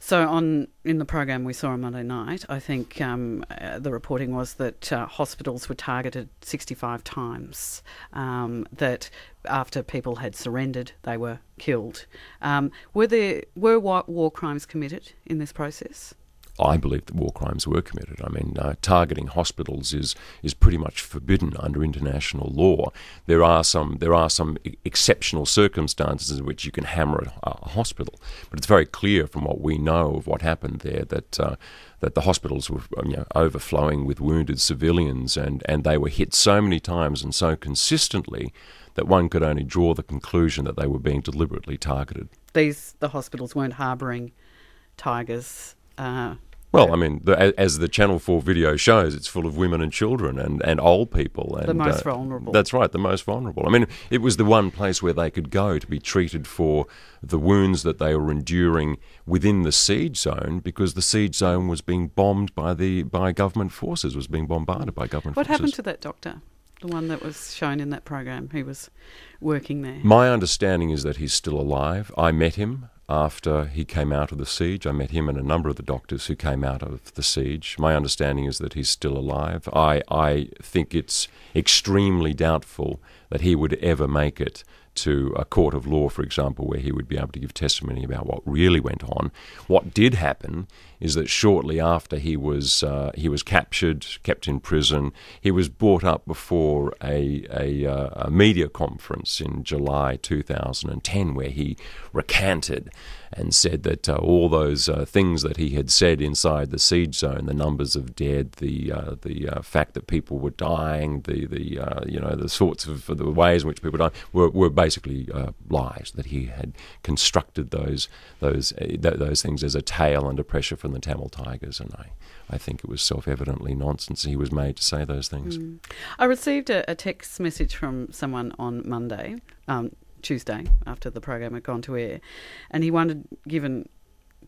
So in the program we saw on Monday night, I think the reporting was that hospitals were targeted 65 times, that after people had surrendered, they were killed. Were war crimes committed in this process? I believe that war crimes were committed. I mean, targeting hospitals is pretty much forbidden under international law. There are some exceptional circumstances in which you can hammer a hospital, but it's very clear from what we know of what happened there that the hospitals were overflowing with wounded civilians, and they were hit so many times and so consistently that one could only draw the conclusion that they were being deliberately targeted. The hospitals weren't harbouring tigers. Well, I mean, as the Channel 4 video shows, it's full of women and children and old people. And the most vulnerable. That's right, the most vulnerable. I mean, it was the one place where they could go to be treated for the wounds that they were enduring within the siege zone, because the siege zone was being bombed by government forces, was being bombarded by government forces. What happened to that doctor, the one that was shown in that program? He was working there. My understanding is that he's still alive. I met him after he came out of the siege. I met him and a number of the doctors who came out of the siege. My understanding is that he's still alive. I think it's extremely doubtful that he would ever make it to a court of law, for example, where he would be able to give testimony about what really went on. What did happen is that shortly after he was captured, kept in prison, he was brought up before a media conference in July 2010, where he recanted and said that all those things that he had said inside the siege zone, the numbers of dead, the fact that people were dying, the sorts of the ways in which people died, were basically lies. That he had constructed those things as a tale under pressure from the Tamil Tigers, and I think it was self-evidently nonsense. He was made to say those things. I received a text message from someone on Monday. Tuesday, after the program had gone to air, and he wondered, given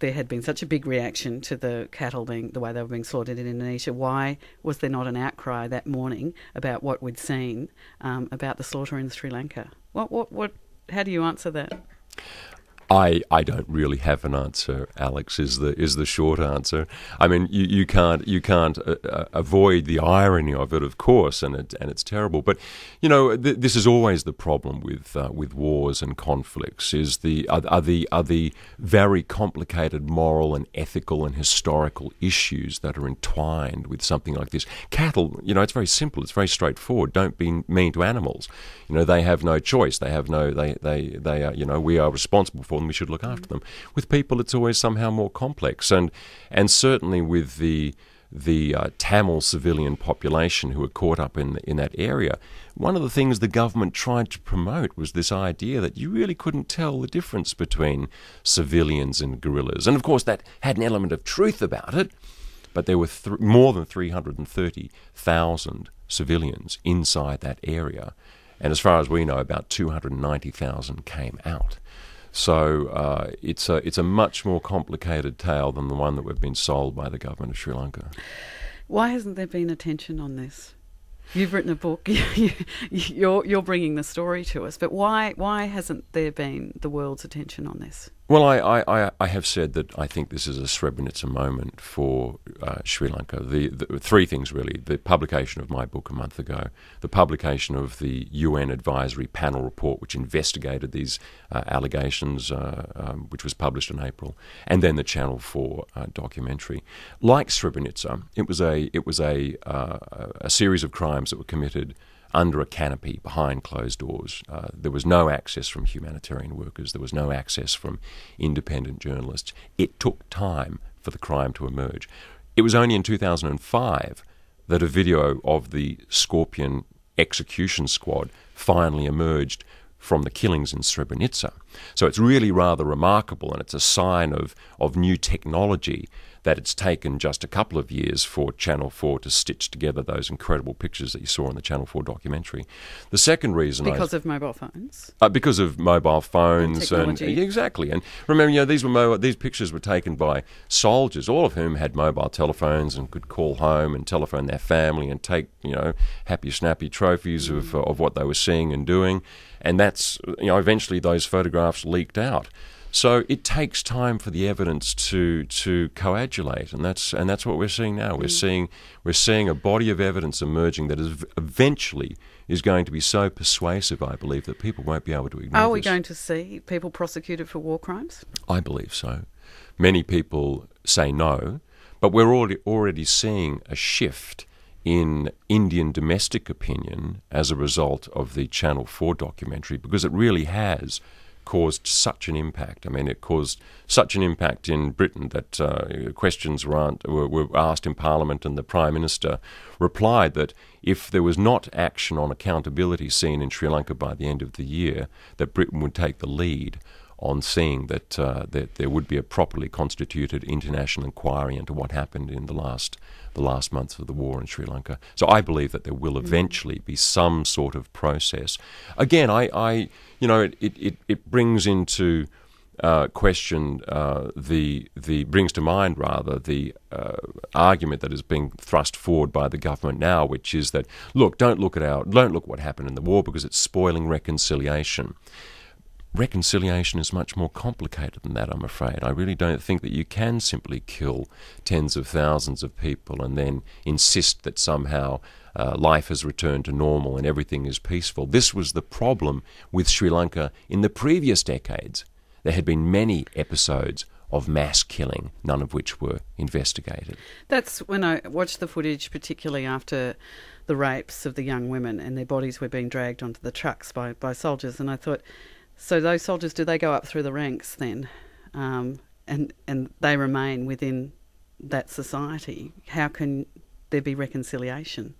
there had been such a big reaction to the cattle the way they were being slaughtered in Indonesia, why was there not an outcry that morning about what we'd seen about the slaughter in Sri Lanka? How do you answer that? I don't really have an answer, Alex, is the short answer. I mean, you can't avoid the irony of it, of course, and it's terrible. But this is always the problem with wars and conflicts: is the very complicated moral and ethical and historical issues that are entwined with something like this. Cattle, it's very simple, it's very straightforward. Don't be mean to animals. They have no choice. They have no. They are. We are responsible for them. We should look after them. With people, it's always somehow more complex, and certainly with the Tamil civilian population who were caught up in that area, one of the things the government tried to promote was this idea that you really couldn't tell the difference between civilians and guerrillas, and of course that had an element of truth about it. But there were more than 330,000 civilians inside that area, and as far as we know, about 290,000 came out. So it's a much more complicated tale than the one that we've been sold by the government of Sri Lanka. Why hasn't there been attention on this? You've written a book. You're bringing the story to us, but why hasn't there been the world's attention on this? Well, I have said that I think this is a Srebrenica moment for Sri Lanka. The three things, really: the publication of my book a month ago, the publication of the UN Advisory Panel report, which investigated these allegations, which was published in April, and then the Channel 4 documentary. Like Srebrenica, it was a series of crimes that were committed under a canopy, behind closed doors. There was no access from humanitarian workers. There was no access from independent journalists. It took time for the crime to emerge. It was only in 2005 that a video of the Scorpion execution squad finally emerged from the killings in Srebrenica. So it's really rather remarkable, and it's a sign of new technology that it's taken just a couple of years for Channel 4 to stitch together those incredible pictures that you saw in the Channel 4 documentary. The second reason... Because of mobile phones? Because of mobile phones. And exactly. And remember, these pictures were taken by soldiers, all of whom had mobile telephones and could call home and telephone their family and take, happy, snappy trophies of what they were seeing and doing. And that's, eventually those photographs leaked out. So it takes time for the evidence to coagulate, and that's what we're seeing now. We're seeing a body of evidence emerging that is eventually is going to be so persuasive, I believe, that people won't be able to ignore. Are we going to see people prosecuted for war crimes? I believe so. Many people say no, but we're already seeing a shift in Indian domestic opinion as a result of the Channel 4 documentary, because it really has caused such an impact. I mean, it caused such an impact in Britain that questions were asked in Parliament, and the Prime Minister replied that if there was not action on accountability seen in Sri Lanka by the end of the year, that Britain would take the lead on seeing that there would be a properly constituted international inquiry into what happened in the last months of the war in Sri Lanka. So I believe that there will eventually be some sort of process. Again, it brings into question brings to mind rather the argument that is being thrust forward by the government now, which is that don't look what happened in the war because it's spoiling reconciliation. Reconciliation is much more complicated than that, I'm afraid. I really don't think that you can simply kill tens of thousands of people and then insist that somehow life has returned to normal and everything is peaceful. This was the problem with Sri Lanka in the previous decades. There had been many episodes of mass killing, none of which were investigated. That's when I watched the footage, particularly after the rapes of the young women, and their bodies were being dragged onto the trucks by soldiers, and I thought, so those soldiers, do they go up through the ranks then, and they remain within that society? How can there be reconciliation?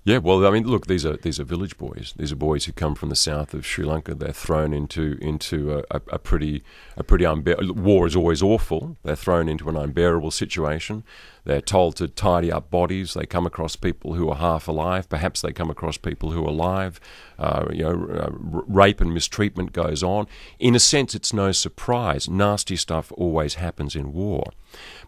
Yeah, well, I mean, look, these are village boys. These are boys who come from the south of Sri Lanka. They're thrown into a pretty unbearable. War is always awful. They're thrown into an unbearable situation. They're told to tidy up bodies. They come across people who are half alive. Perhaps they come across people who are alive. Rape and mistreatment goes on. In a sense, it's no surprise. Nasty stuff always happens in war.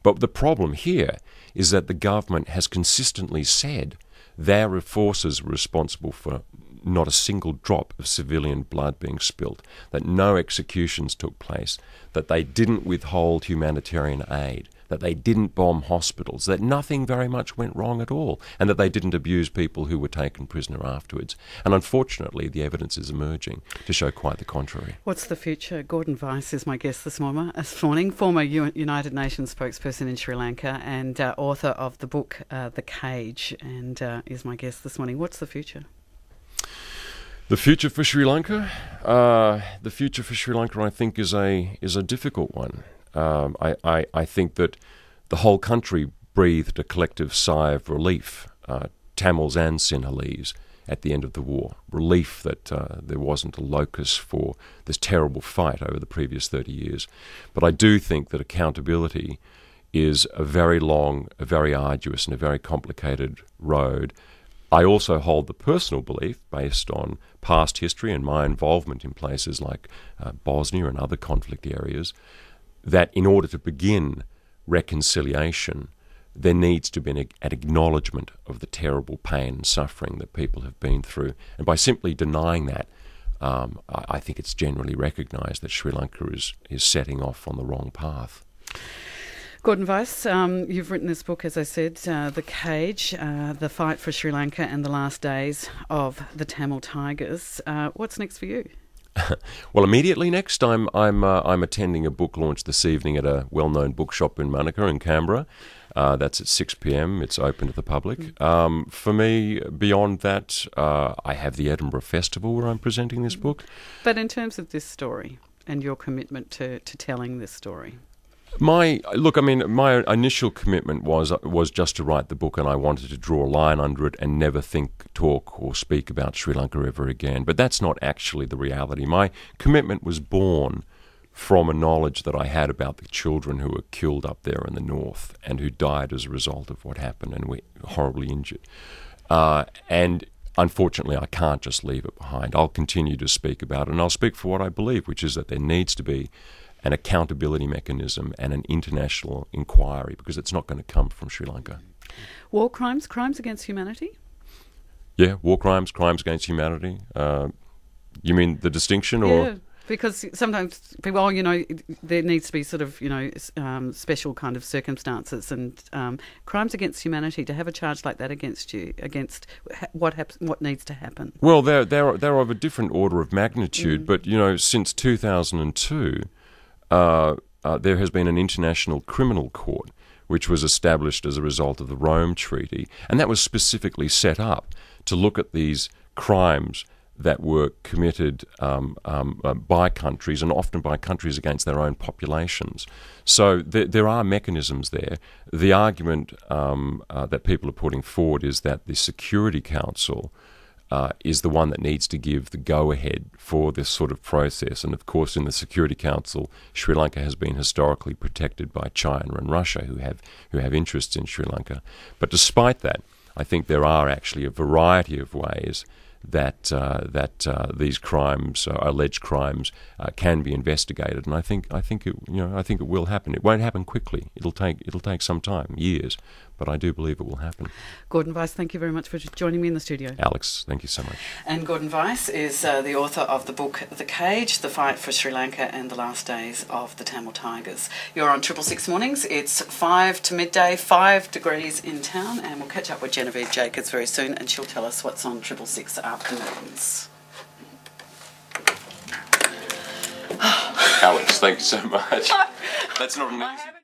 But the problem here is that the government has consistently said their forces were responsible for not a single drop of civilian blood being spilt, that no executions took place, that they didn't withhold humanitarian aid, that they didn't bomb hospitals, that nothing very much went wrong at all, and that they didn't abuse people who were taken prisoner afterwards. And unfortunately, the evidence is emerging to show quite the contrary. What's the future? Gordon Weiss is my guest this morning, former United Nations spokesperson in Sri Lanka and author of the book The Cage, and is my guest this morning. What's the future? The future for Sri Lanka? The future for Sri Lanka, I think, is a difficult one. I think that the whole country breathed a collective sigh of relief, Tamils and Sinhalese, at the end of the war. Relief that there wasn't a locus for this terrible fight over the previous 30 years. But I do think that accountability is a very long, a very arduous and a very complicated road. I also hold the personal belief, based on past history and my involvement in places like Bosnia and other conflict areas, that in order to begin reconciliation, there needs to be an acknowledgement of the terrible pain and suffering that people have been through. And by simply denying that, I think it's generally recognised that Sri Lanka is setting off on the wrong path. Gordon Weiss, you've written this book, as I said, The Cage, The Fight for Sri Lanka and the Last Days of the Tamil Tigers. What's next for you? Well, immediately next, I'm attending a book launch this evening at a well-known bookshop in Manukau in Canberra. That's at 6 p.m. It's open to the public. For me, beyond that, I have the Edinburgh Festival where I'm presenting this book. But in terms of this story and your commitment to telling this story? My initial commitment was just to write the book, and I wanted to draw a line under it and never think, talk or speak about Sri Lanka ever again. But that's not actually the reality. My commitment was born from a knowledge that I had about the children who were killed up there in the north and who died as a result of what happened and were horribly injured. And unfortunately, I can't just leave it behind. I'll continue to speak about it, and I'll speak for what I believe, which is that there needs to be an accountability mechanism and an international inquiry, because it's not going to come from Sri Lanka. War crimes, crimes against humanity? Yeah, war crimes, crimes against humanity. You mean the distinction, or? Because sometimes people, there needs to be sort of, special kind of circumstances and crimes against humanity. To have a charge like that against you, against what needs to happen. Well, they're of a different order of magnitude, but since 2002, there has been an international criminal court which was established as a result of the Rome Treaty, and that was specifically set up to look at these crimes that were committed by countries, and often by countries against their own populations. So there are mechanisms there. The argument that people are putting forward is that the Security Council is the one that needs to give the go-ahead for this sort of process. And of course, in the Security Council, Sri Lanka has been historically protected by China and Russia, who have interests in Sri Lanka. But despite that, I think there are actually a variety of ways that these crimes, alleged crimes, can be investigated, and I think it will happen. It won't happen quickly. It'll take some time, years, but I do believe it will happen. Gordon Weiss, thank you very much for joining me in the studio. Alex, thank you so much. And Gordon Weiss is the author of the book The Cage: The Fight for Sri Lanka and the Last Days of the Tamil Tigers. You're on 666 Mornings. It's 5 to midday, 5 degrees in town, and we'll catch up with Genevieve Jacobs very soon, and she'll tell us what's on 666 afternoons. Alex, thank you so much. That's not an easy...